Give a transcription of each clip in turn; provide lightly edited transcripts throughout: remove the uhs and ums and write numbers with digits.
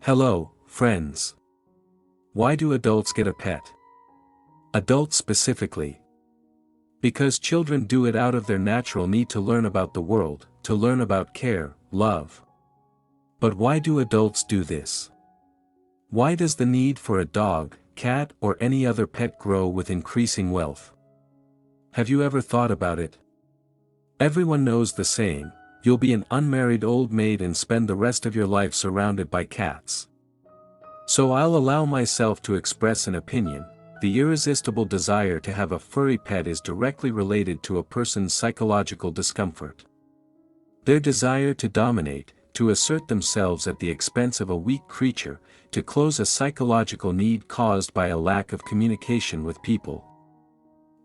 Hello, friends. Why do adults get a pet? Adults specifically. Because children do it out of their natural need to learn about the world, to learn about care, love. But why do adults do this? Why does the need for a dog, cat, or any other pet grow with increasing wealth? Have you ever thought about it? Everyone knows the saying, you'll be an unmarried old maid and spend the rest of your life surrounded by cats. So I'll allow myself to express an opinion. The irresistible desire to have a furry pet is directly related to a person's psychological discomfort. Their desire to dominate, to assert themselves at the expense of a weak creature, to close a psychological need caused by a lack of communication with people.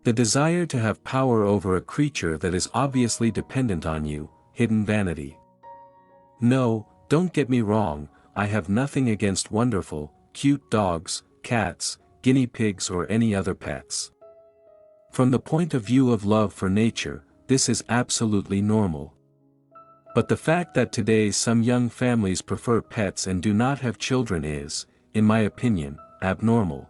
The desire to have power over a creature that is obviously dependent on you, hidden vanity. No, don't get me wrong, I have nothing against wonderful, cute dogs, cats, guinea pigs or any other pets. From the point of view of love for nature, this is absolutely normal. But the fact that today some young families prefer pets and do not have children is, in my opinion, abnormal.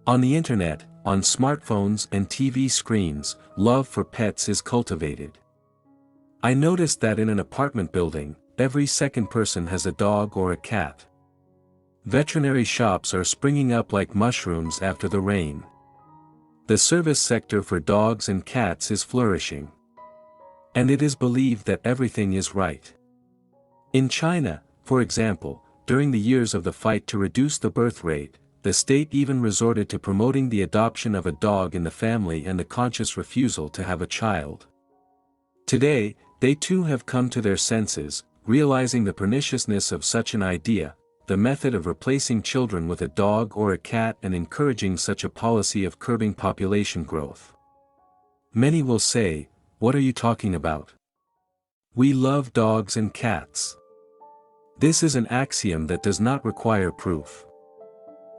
On the internet, on smartphones and TV screens, love for pets is cultivated. I noticed that in an apartment building, every second person has a dog or a cat. Veterinary shops are springing up like mushrooms after the rain. The service sector for dogs and cats is flourishing. And it is believed that everything is right. In China, for example, during the years of the fight to reduce the birth rate, the state even resorted to promoting the adoption of a dog in the family and the conscious refusal to have a child. Today, they too have come to their senses, realizing the perniciousness of such an idea, the method of replacing children with a dog or a cat and encouraging such a policy of curbing population growth. Many will say, what are you talking about? We love dogs and cats. This is an axiom that does not require proof.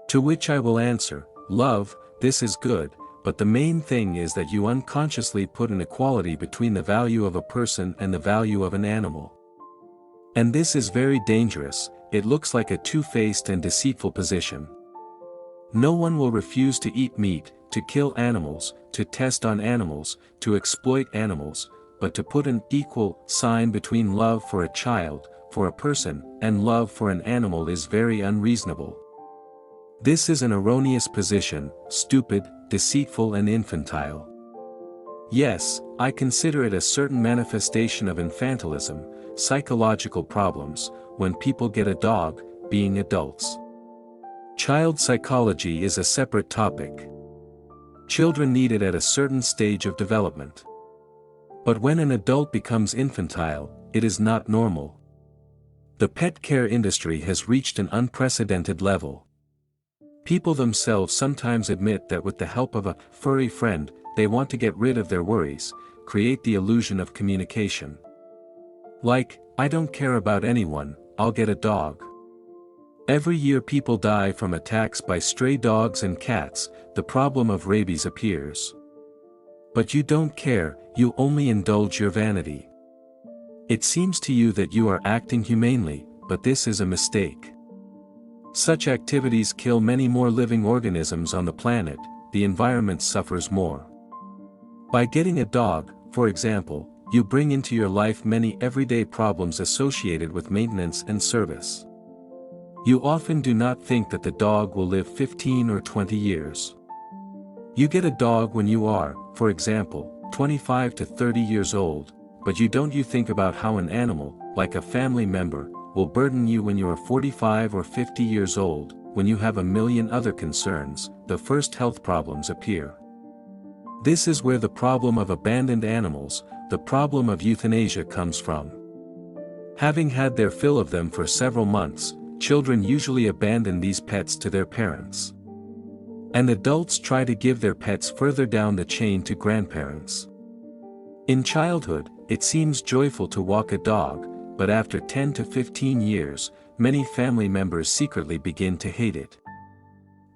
To which I will answer, love, this is good, but the main thing is that you unconsciously put an equality between the value of a person and the value of an animal. And this is very dangerous, it looks like a two-faced and deceitful position. No one will refuse to eat meat, to kill animals, to test on animals, to exploit animals, but to put an equal sign between love for a child, for a person, and love for an animal is very unreasonable. This is an erroneous position, stupid, deceitful and infantile. Yes, I consider it a certain manifestation of infantilism, psychological problems, when people get a dog, being adults. Child psychology is a separate topic. Children need it at a certain stage of development. But when an adult becomes infantile, it is not normal. The pet care industry has reached an unprecedented level. People themselves sometimes admit that with the help of a furry friend, they want to get rid of their worries, create the illusion of communication. Like, I don't care about anyone, I'll get a dog. Every year people die from attacks by stray dogs and cats, the problem of rabies appears. But you don't care, you only indulge your vanity. It seems to you that you are acting humanely, but this is a mistake. Such activities kill many more living organisms on the planet, the environment suffers more. By getting a dog, for example, you bring into your life many everyday problems associated with maintenance and service. You often do not think that the dog will live 15 or 20 years. You get a dog when you are, for example, 25 to 30 years old, but you think about how an animal, like a family member, will burden you when you are 45 or 50 years old, when you have a million other concerns, the first health problems appear. This is where the problem of abandoned animals, the problem of euthanasia comes from. Having had their fill of them for several months, children usually abandon these pets to their parents. And adults try to give their pets further down the chain to grandparents. In childhood, it seems joyful to walk a dog, but after 10 to 15 years, many family members secretly begin to hate it.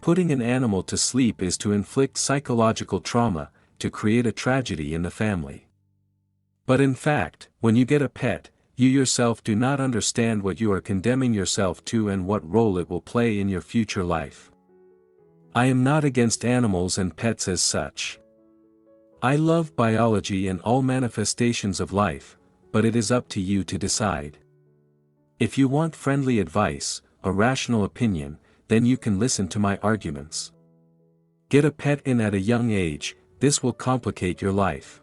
Putting an animal to sleep is to inflict psychological trauma, to create a tragedy in the family. But in fact, when you get a pet, You yourself do not understand what you are condemning yourself to and what role it will play in your future life. I am not against animals and pets as such. I love biology and all manifestations of life, but it is up to you to decide. If you want friendly advice, a rational opinion, then you can listen to my arguments. Get a pet in at a young age. This will complicate your life.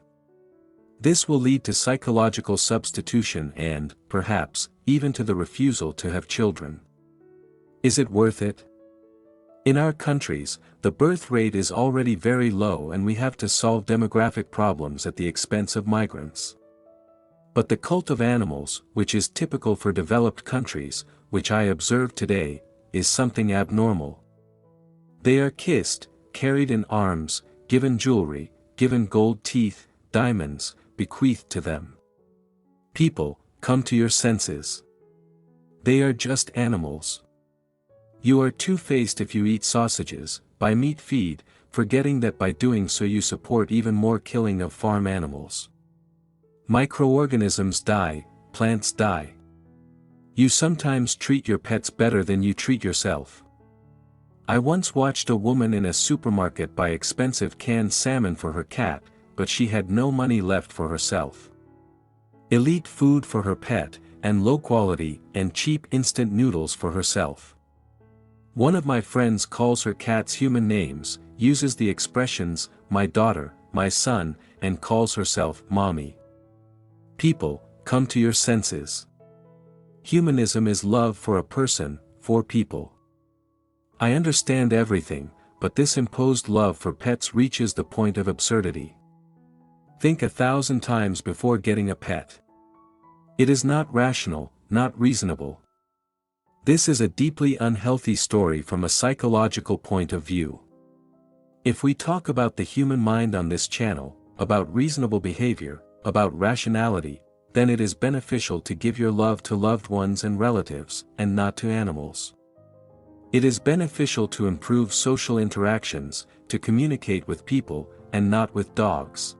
This will lead to psychological substitution and, perhaps, even to the refusal to have children. Is it worth it? In our countries, the birth rate is already very low and we have to solve demographic problems at the expense of migrants. But the cult of animals, which is typical for developed countries, which I observe today, is something abnormal. They are kissed, carried in arms, given jewelry, given gold teeth, diamonds, bequeathed to them. People, come to your senses. They are just animals. You are two-faced if you eat sausages, by meat feed, forgetting that by doing so you support even more killing of farm animals. Microorganisms die, plants die. You sometimes treat your pets better than you treat yourself. I once watched a woman in a supermarket buy expensive canned salmon for her cat, but she had no money left for herself. Elite food for her pet, and low quality and cheap instant noodles for herself. One of my friends calls her cats human names, uses the expressions, my daughter, my son, and calls herself mommy. People, come to your senses. Humanism is love for a person, for people. I understand everything, but this imposed love for pets reaches the point of absurdity. Think 1,000 times before getting a pet. It is not rational, not reasonable. This is a deeply unhealthy story from a psychological point of view. If we talk about the human mind on this channel, about reasonable behavior, about rationality, then it is beneficial to give your love to loved ones and relatives, and not to animals. It is beneficial to improve social interactions, to communicate with people, and not with dogs.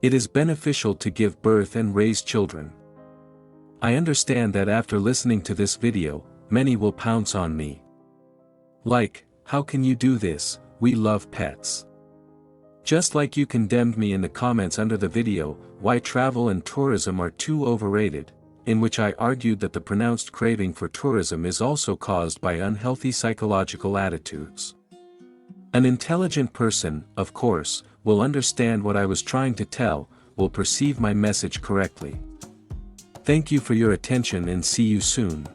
It is beneficial to give birth and raise children. I understand that after listening to this video, many will pounce on me. Like, how can you do this? We love pets. Just like you condemned me in the comments under the video, why travel and tourism are too overrated, in which I argued that the pronounced craving for tourism is also caused by unhealthy psychological attitudes. An intelligent person, of course, will understand what I was trying to tell, will perceive my message correctly. Thank you for your attention and see you soon.